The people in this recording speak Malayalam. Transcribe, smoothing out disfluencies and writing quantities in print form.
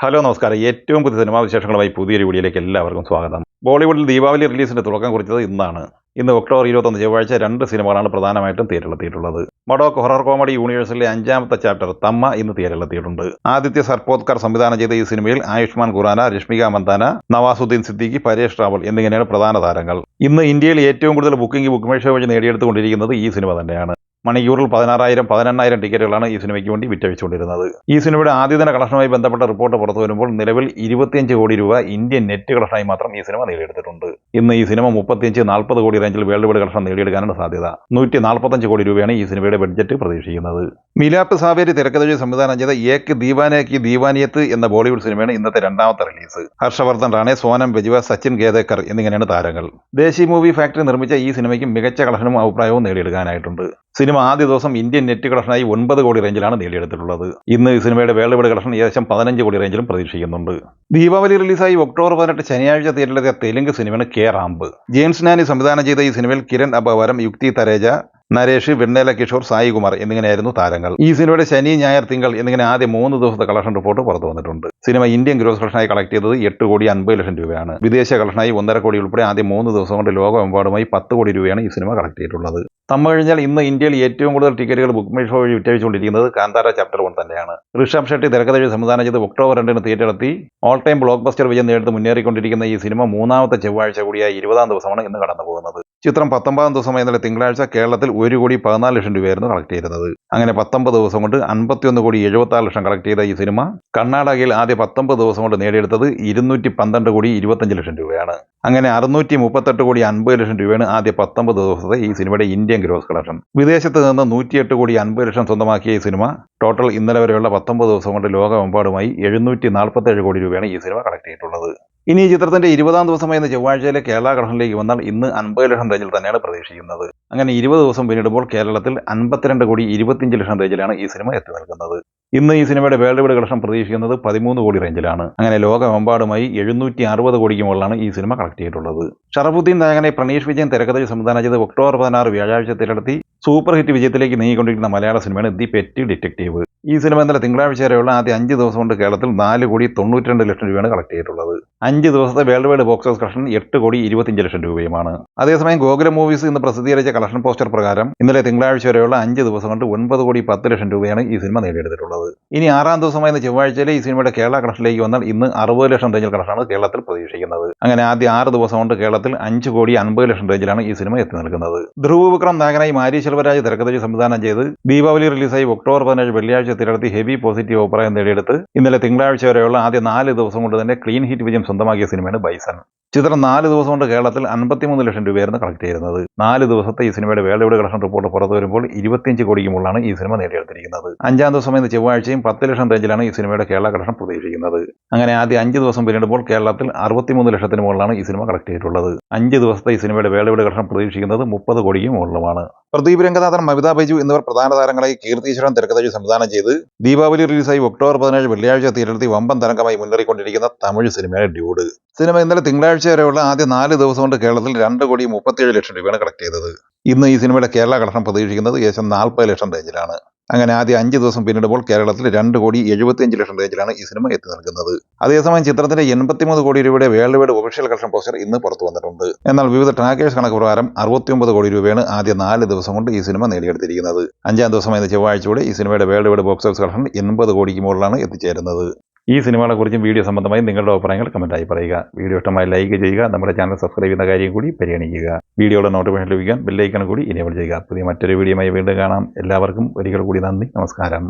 ഹലോ നമസ്കാരം. ഏറ്റവും പുതിയ സിനിമാ വിശേഷങ്ങളുമായി പുതിയൊരു വീഡിയോയിലേക്ക് എല്ലാവർക്കും സ്വാഗതം. ബോളിവുഡിൽ ദീപാവലി റിലീസിന്റെ തുടക്കം കുറിച്ചത് ഇന്നാണ്. ഇന്ന് ഒക്ടോബർ 21 ചൊവ്വാഴ്ച 2 സിനിമകളാണ് പ്രധാനമായിട്ടും തിയേറ്ററിലെത്തിയിട്ടുള്ളത്. മഡോക്ക് ഹൊറർ കോമഡി യൂണിവേഴ്സിലെ 5ാമത്തെ ചാപ്റ്റർ തമ്മ ഇന്ന് തിയേറ്ററിലെത്തിയിട്ടുണ്ട്. ആദിത്യ സർപോത്കർ സംവിധാനം ചെയ്ത ഈ സിനിമയിൽ ആയുഷ്മാൻ ഖുറാന, രശ്മിക മന്ദാന, നവാസുദ്ദീൻ സിദ്ദിഖി, പരേഷ് റാവൽ എന്നിങ്ങനെയാണ് പ്രധാന താരങ്ങൾ. ഇന്ന് ഇന്ത്യയിൽ ഏറ്റവും കൂടുതൽ ബുക്ക് മൈ ഷോ വഴി നേടിയെടുത്തുകൊണ്ടിരിക്കുന്നത് ഈ സിനിമ തന്നെയാണ്. മണിക്കൂറിൽ 16,000, 18,000 ടിക്കറ്റുകളാണ് ഈ സിനിമയ്ക്ക് വേണ്ടി വിറ്റഴിച്ചുകൊണ്ടിരുന്നത്. ഈ സിനിമയുടെ ആദ്യദിന കളക്ഷനുമായി ബന്ധപ്പെട്ട റിപ്പോർട്ട് പുറത്തു വരുമ്പോൾ നിലവിൽ 25 കോടി രൂപ ഇന്ത്യൻ നെറ്റ് കളക്ഷനായി മാത്രം ഈ സിനിമ നേടിയെടുത്തിട്ടുണ്ട്. ഇന്ന് ഈ സിനിമ 35-40 കോടി റേഞ്ചിൽ വേൾഡ് വൈഡ് കളക്ഷൻ നേടിയെടുക്കാനാണ് സാധ്യത. 145 കോടി രൂപയാണ് ഈ സിനിമയുടെ ബഡ്ജറ്റ് പ്രതീക്ഷിക്കുന്നത്. മിലാപ്പ് സാവേരി തിരക്കഥയിൽ സംവിധാനം ചെയ്ത ഏക് ദീവാനെ കി ദീവാനിയത്ത് എന്ന ബോളിവുഡ് സിനിമയാണ് ഇന്നത്തെ 2ാമത്തെ റിലീസ്. ഹർഷവർദ്ധൻ റാണെ, സോനം ബെജ്വ, സച്ചിൻ ഗേദേക്കർ എന്നിങ്ങനെയാണ് താരങ്ങൾ. ദേശി മൂവി ഫാക്ടറി നിർമ്മിച്ച ഈ സിനിമയ്ക്ക് മികച്ച കളക്ഷനും അഭിപ്രായവും നേടിയെടുക്കാനായിട്ടുണ്ട്. സിനിമ ആദ്യ ദിവസം ഇന്ത്യൻ നെറ്റ് കളക്ഷനായി 9 കോടി റേഞ്ചിലാണ് നേടിയെടുത്തിട്ടുള്ളത്. ഇന്ന് ഈ സിനിമയുടെ വേൾഡ് വൈഡ് കളക്ഷൻ ഏകദേശം 15 കോടി റേഞ്ചിലും പ്രതീക്ഷിക്കുന്നുണ്ട്. ദീപാവലി റിലീസായി ഒക്ടോബർ 18 ശനിയാഴ്ച തിയേറ്ററിലെത്തിയ തെലുങ്ക് സിനിമയാണ് കെ റാംബ്. ജെയിംസ് നാനി സംവിധാനം ചെയ്ത ഈ സിനിമയിൽ കിരൺ അബവരം, യുക്തി തരേജ, നരേഷ്, വെണ്ണേല കിഷോർ, സായികുമാർ എന്നിങ്ങനെയായിരുന്നു താരങ്ങൾ. ഈ സിനിമയുടെ ശനി, ഞായർ, തിങ്കൾ എന്നിങ്ങനെ ആദ്യ 3 ദിവസത്തെ കളക്ഷൻ റിപ്പോർട്ട് പുറത്തു വന്നിട്ടുണ്ട്. സിനിമ ഇന്ത്യൻ ഗ്രോസ് കളക്ഷനായി കളക്ട് ചെയ്തത് 8 കോടി 50 ലക്ഷം രൂപയാണ്. വിദേശ കളക്ഷനായി 1.5 കോടി ഉൾപ്പെടെ ആദ്യ 3 ദിവസം കൊണ്ട് ലോകമെമ്പാടുമായി 10 കോടി രൂപയാണ് ഈ സിനിമ കളക്ട് ചെയ്തിട്ടുള്ളത്. തമ്മ കഴിഞ്ഞാൽ ഇന്ന് ഇന്ത്യയിൽ ഏറ്റവും കൂടുതൽ ടിക്കറ്റുകൾ ബുക്ക് മൈ ഷോ വഴി വിറ്റഴിച്ചുകൊണ്ടിരിക്കുന്നത് കാന്താര ചാപ്റ്റർ 1 തന്നെയാണ്. ഋഷഭ് ഷെട്ടി തിരക്കഥയിൽ സംവിധാനം ചെയ്ത് ഒക്ടോബർ 2 തിയേറ്ററിലെത്തി ഓൾ ടൈം ബ്ലോക്ക് ബസ്റ്റർ വിജയം നേടുത്ത് മുന്നേറിക്കൊണ്ടിരിക്കുന്ന ഈ സിനിമ 3ാമത്തെ ചൊവ്വാഴ്ച കൂടിയായ 20ാം ദിവസമാണ് ഇന്ന് കടന്നു പോകുന്നത്. ചിത്രം 19ാം ദിവസമായ ഇന്നലെ തിങ്കളാഴ്ച കേരളത്തിൽ 1 കോടി 14 ലക്ഷം രൂപയായിരുന്നു കളക്ട് ചെയ്തത്. അങ്ങനെ 19 ദിവസം കൊണ്ട് 51 കോടി 76 ലക്ഷം കളക്ട് ചെയ്ത ഈ സിനിമ കർണാടകയിൽ ആദ്യ 19 ദിവസം കൊണ്ട് നേടിയെടുത്തത് 212 കോടി 25 ലക്ഷം രൂപയാണ്. അങ്ങനെ 638 കോടി 50 ലക്ഷം രൂപയാണ് ആദ്യ 19 ദിവസത്തെ ഈ സിനിമയുടെ ഇന്ത്യൻ ഗ്രോസ് കളക്ഷൻ. വിദേശത്ത് നിന്ന് 108 കോടി 50 ലക്ഷം സ്വന്തമാക്കിയ ഈ സിനിമ ടോട്ടൽ ഇന്നലെ വരെയുള്ള 19 ദിവസം കൊണ്ട് ലോകമെമ്പാടുമായി 747 കോടി രൂപയാണ് ഈ സിനിമ കളക്ട് ചെയ്തിട്ടുള്ളത്. ഇനി ഈ ചിത്രത്തിന്റെ 20ാം ദിവസമായ ചൊവ്വാഴ്ചയിലെ കേരള കളക്ഷനിലേക്ക് വന്നാൽ ഇന്ന് 50 ലക്ഷം റേഞ്ചിൽ തന്നെയാണ് പ്രതീക്ഷിക്കുന്നത്. അങ്ങനെ 20 ദിവസം പിന്നിടുമ്പോൾ കേരളത്തിൽ 52 കോടി 25 ലക്ഷം റേഞ്ചിലാണ് ഈ സിനിമ എത്തി നിൽക്കുന്നത്. ഇന്ന് ഈ സിനിമയുടെ വേൾഡ് വൈഡ് കളക്ഷൻ പ്രതീക്ഷിക്കുന്നത് 13 കോടി റേഞ്ചിലാണ്. അങ്ങനെ ലോകമെമ്പാടുമായി 760 കോടിക്ക് മുകളിലാണ് ഈ സിനിമ കളക്ട് ചെയ്തിട്ടുള്ളത്. ഷറഫുദ്ദീൻ നായകനെ പ്രണീഷ് വിജയൻ തിരക്കഥയിൽ സംവിധാനം ചെയ്ത് ഒക്ടോബർ 16 വ്യാഴാഴ്ച തിരഞ്ഞെടുത്തി സൂപ്പർ ഹിറ്റ് വിജയത്തിലേക്ക് നീങ്ങിക്കൊണ്ടിരിക്കുന്ന മലയാള സിനിമയാണ് ദി പെറ്റി ഡിറ്റക്റ്റീവ്. ഈ സിനിമ ഇന്നലെ തിങ്കളാഴ്ച വരെയുള്ള ആദ്യ 5 ദിവസം കൊണ്ട് കേരളത്തിൽ 4 കോടി 92 ലക്ഷം രൂപയാണ് കളക്ട് ചെയ്തിട്ടുള്ളത്. 5 ദിവസത്തെ world wide box office collection 8 കോടി 25 ലക്ഷം രൂപയുമാണ്. അതേസമയം ഗോകുലം മൂവീസ് ഇന്ന് പ്രസിദ്ധീകരിച്ച കളക്ഷൻ പോസ്റ്റർ പ്രകാരം ഇന്നലെ തിങ്കളാഴ്ച വരെയുള്ള 5 ദിവസം കൊണ്ട് 9 കോടി 10 ലക്ഷം രൂപയാണ് ഈ സിനിമ നേടിയെടുത്തിട്ടുള്ളത്. ഇനി 6ാം ദിവസമായ ചൊവ്വാഴ്ചയിലെ ഈ സിനിമയുടെ കേരള കളക്ഷനിലേക്ക് വന്നാൽ ഇന്ന് 60 ലക്ഷം റേഞ്ചിൽ കളക്ഷനാണ് കേരളത്തിൽ പ്രതീക്ഷിക്കുന്നത്. അങ്ങനെ ആദ്യ 6 ദിവസം കൊണ്ട് കേരളത്തിൽ 5 കോടി 50 ലക്ഷം റേഞ്ചിലാണ് ഈ സിനിമ എത്തി നിൽക്കുന്നത്. ധ്രുവ് വിക്രം നായകനായി മാരി ശെൽവരാജ് തിരക്കഥയിൽ സംവിധാനം ചെയ്ത് ദീപാവലി റിലീസായി ഒക്ടോബർ 17 വെള്ളിയാഴ്ച തിരഞ്ഞെടുത്തി ഹെവി പോസിറ്റീവ് അഭിപ്രായം നേടിയെടുത്ത് ഇന്നലെ തിങ്കളാഴ്ച വരെയുള്ള ആദ്യ 4 ദിവസം കൊണ്ട് തന്നെ ക്ലീൻ ഹിറ്റ് വിജയം സ്വന്തമാക്കിയ സിനിമയാണ് ബൈസൺ. ചിത്രം 4 ദിവസം കൊണ്ട് കേരളത്തിൽ 53 ലക്ഷം രൂപയായിരുന്നു കളക്ട് ചെയ്യുന്നത്. 4 ദിവസത്തെ ഈ സിനിമയുടെ വേൾഡ് വൈഡ് കളക്ഷൻ റിപ്പോർട്ട് പുറത്തു വരുമ്പോൾ 25 കോടിക്ക് മുകളിലാണ് ഈ സിനിമ നേടിയെടുത്തിരിക്കുന്നത്. 5ാം ദിവസം ചൊവ്വാഴ്ചയും 10 ലക്ഷം റേഞ്ചിലാണ് ഈ സിനിമയുടെ കേരള കളക്ഷൻ പ്രതീക്ഷിക്കുന്നത്. അങ്ങനെ ആദ്യ 5 ദിവസം പിന്നിടുമ്പോൾ കേരളത്തിൽ 63 ലക്ഷത്തിന് മുകളിലാണ് ഈ സിനിമ കളക്ട് ചെയ്തിട്ടുള്ളത്. 5 ദിവസത്തെ ഈ സിനിമയുടെ വേൾഡ് വൈഡ് കളക്ഷൻ പ്രതീക്ഷിക്കുന്നത് 30 കോടിക്ക് മുകളിലുമാണ്. പ്രദീപ് രംഗനാഥൻ, മമിത ബൈജു എന്നിവർ പ്രധാന താരങ്ങളായി കീർത്തീശ്വരൻ തിരക്കഥയിൽ സംവിധാനം ചെയ്ത് ദീപാവലി റിലീസായി ഒക്ടോബർ 17 വെള്ളിയാഴ്ച തിയേറ്ററിൽ വമ്പൻ തരംഗമായി മുന്നേറിക്കൊണ്ടിരിക്കുന്ന തമിഴ് സിനിമയാണ് ഡ്യൂഡ്. സിനിമ ഇന്നലെ തിങ്കളാഴ്ച വരെയുള്ള ആദ്യ 4 ദിവസം കൊണ്ട് കേരളത്തിൽ 2 കോടി 37 ലക്ഷം രൂപയാണ് കളക്ട് ചെയ്തത്. ഇന്ന് ഈ സിനിമയുടെ കേരള കളക്ഷൻ പ്രതീക്ഷിക്കുന്നത് ഏകദേശം 40 ലക്ഷം റേഞ്ചിലാണ്. അങ്ങനെ ആദ്യ 5 ദിവസം പിന്നിടുമ്പോൾ കേരളത്തിൽ 2 കോടി 75 ലക്ഷം റേഞ്ചിലാണ് ഈ സിനിമ എത്തി നിൽക്കുന്നത്. അതേസമയം ചിത്രത്തിന്റെ 83 കോടി രൂപയുടെ world wide official collection poster ഇന്ന് പുറത്തു വന്നിട്ടുണ്ട്. എന്നാൽ വിവിധ ട്രാക്കേഴ്സ് കണക്ക് പ്രകാരം 69 കോടി രൂപയാണ് ആദ്യ 4 ദിവസം കൊണ്ട് ഈ സിനിമ നേടിയെടുത്തിരിക്കുന്നത്. 5ാം ദിവസമായ ചൊവ്വാഴ്ചയോടെ ഈ സിനിമയുടെ world wide box office collection 80 കോടിക്ക് മുകളിലാണ് എത്തിച്ചേരുന്നത്. ഈ സിനിമകളെക്കുറിച്ചും വീഡിയോ സംബന്ധമായി നിങ്ങളുടെ അഭിപ്രായങ്ങൾ കമൻറ്റായി പറയുക. വീഡിയോ ഇഷ്ടമായി ലൈക്ക് ചെയ്യുക. നമ്മുടെ ചാനൽ സബ്സ്ക്രൈബ് ചെയ്യുന്ന കാര്യം കൂടി പരിഗണിക്കുക. വീഡിയോയുടെ നോട്ടിഫിക്കേഷൻ ലഭിക്കാൻ ബെല്ലൈക്കൺ കൂടി എനേബിൾ ചെയ്യുക. പുതിയ മറ്റൊരു വീഡിയോയുമായി വീണ്ടും കാണാം. എല്ലാവർക്കും ഒരിക്കൽ കൂടി നന്ദി, നമസ്കാരം.